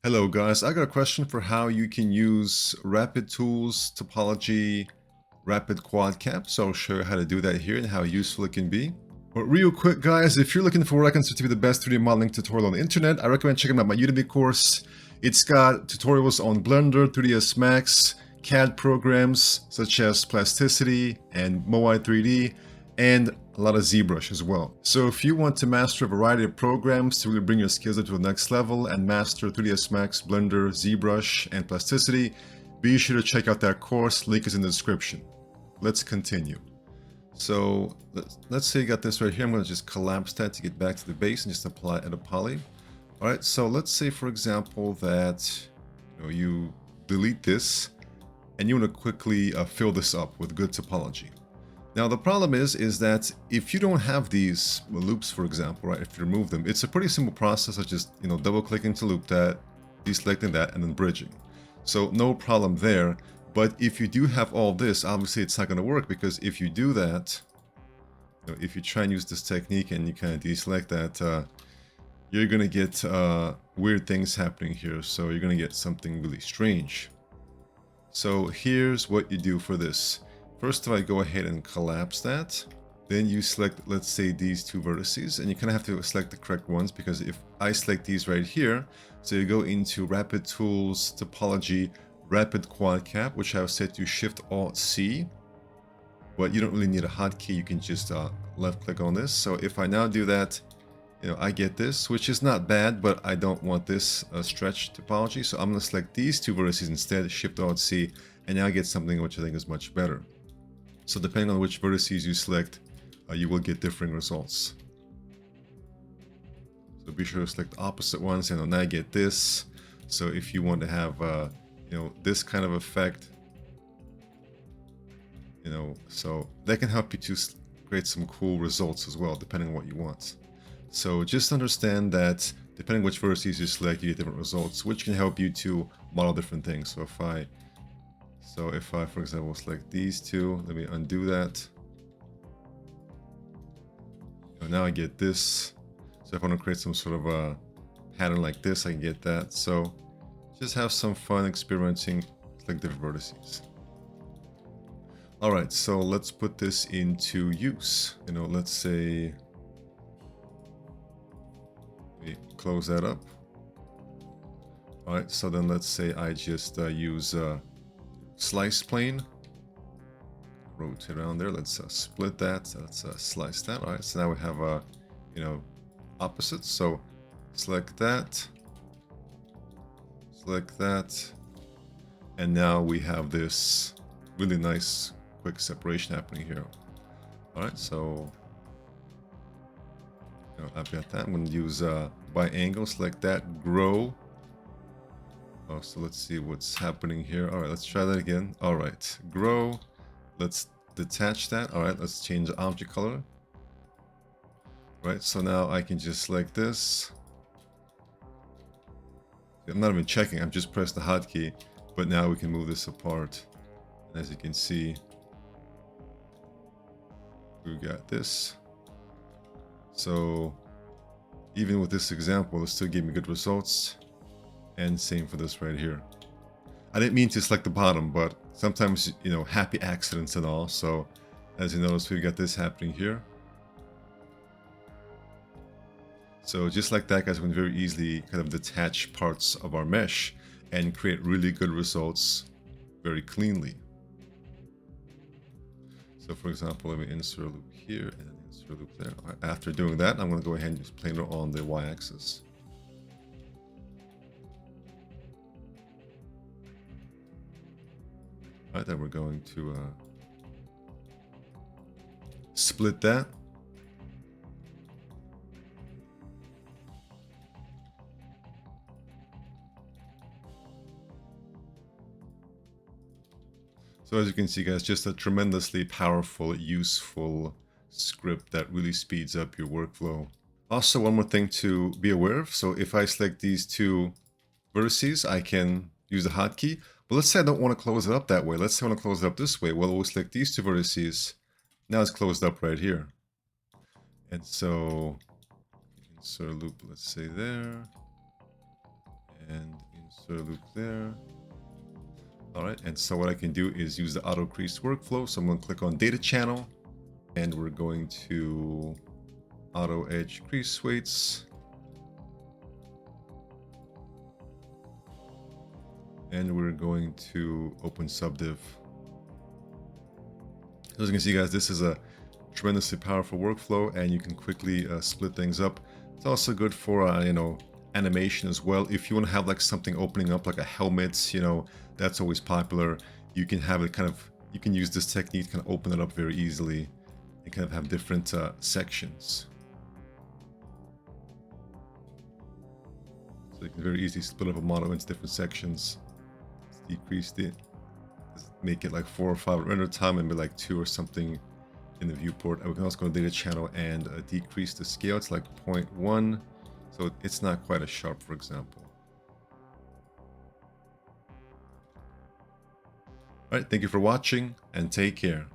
Hello guys, I got a question for how you can use Rapid Tools, Topology, Rapid Quad Cap. So I'll show you how to do that here and how useful it can be. But real quick guys, if you're looking for what I consider to be the best 3D modeling tutorial on the internet, I recommend checking out my Udemy course. It's got tutorials on Blender, 3ds Max, CAD programs such as Plasticity and Moai 3D, and a lot of ZBrush as well. So if you want to master a variety of programs to really bring your skills up to the next level and master 3ds Max, Blender, ZBrush, and Plasticity, be sure to check out that course. Link is in the description. Let's continue. So let's say you got this right here. I'm going to just collapse that to get back to the base and just apply it at a poly. All right, so let's say, for example, that you delete this and you want to quickly fill this up with good topology. Now the problem is that if you don't have these loops, for example, right, if you remove them, it's a pretty simple process of just double clicking to loop that, deselecting that, and then bridging. So no problem there. But if you do have all this, obviously it's not going to work, because if you do that, if you try and use this technique and you kind of deselect that, you're going to get weird things happening here. So you're going to get something really strange. So here's what you do for this. First of all, I go ahead and collapse that. Then you select, let's say, these two vertices, and you kind of have to select the correct ones, because if I select these right here, so you go into Rapid Tools, Topology, Rapid Quad Cap, which I've set to Shift-Alt-C, but you don't really need a hotkey. You can just left click on this. So if I now do that, I get this, which is not bad, but I don't want this stretch topology. So I'm going to select these two vertices instead, Shift-Alt-C, and now I get something which I think is much better. So depending on which vertices you select, you will get differing results. So be sure to select opposite ones, and now I get this. So if you want to have, this kind of effect, so that can help you to create some cool results as well, depending on what you want. So just understand that depending on which vertices you select, you get different results, which can help you to model different things. So if I, for example, select these two, let me undo that. Now I get this. So if I want to create some sort of a pattern like this, I can get that. So just have some fun experimenting with like different vertices. All right, so let's put this into use. Let's say, let me close that up. All right, so then let's say I just use slice plane, rotate around there. Let's split that. Let's slice that. All right, so now we have opposites. So select that, and now we have this really nice quick separation happening here. All right, so I've got that. I'm going to use by angle, select that, grow. Oh, so let's see what's happening here. All right, let's try that again. All right, grow. Let's detach that. All right, let's change the object color. All right, so now I can just select this. I'm not even checking. I'm just pressed the hotkey, but now we can move this apart. And as you can see, we got this. So even with this example, it still gave me good results. And same for this right here. I didn't mean to select the bottom, but sometimes, happy accidents and all. So as you notice, we've got this happening here. So just like that, guys, we can very easily kind of detach parts of our mesh and create really good results very cleanly. So for example, let me insert a loop here and then insert a loop there. Right, after doing that, I'm going to go ahead and just plane it on the y-axis. All right, then we're going to split that. So as you can see, guys, just a tremendously powerful, useful script that really speeds up your workflow. Also, one more thing to be aware of. So if I select these two vertices, I can use the hotkey. But let's say I don't want to close it up that way. Let's say I want to close it up this way. Well, we'll select these two vertices. Now it's closed up right here. And so insert a loop, let's say there. And insert a loop there. All right, and so what I can do is use the auto crease workflow. So I'm going to click on data channel, and we're going to auto edge crease weights. And we're going to open subdiv. As you can see, guys, this is a tremendously powerful workflow, and you can quickly split things up. It's also good for animation as well. If you want to have like something opening up like a helmet, that's always popular. You can have it you can use this technique to kind of open it up very easily and kind of have different sections. So you can very easily split up a model into different sections. Let's decrease it. Let's make it like 4 or 5 render time and be like 2 or something in the viewport. And we can also go to data channel and decrease the scale. It's like 0.1. So it's not quite as sharp, for example. All right, thank you for watching and take care.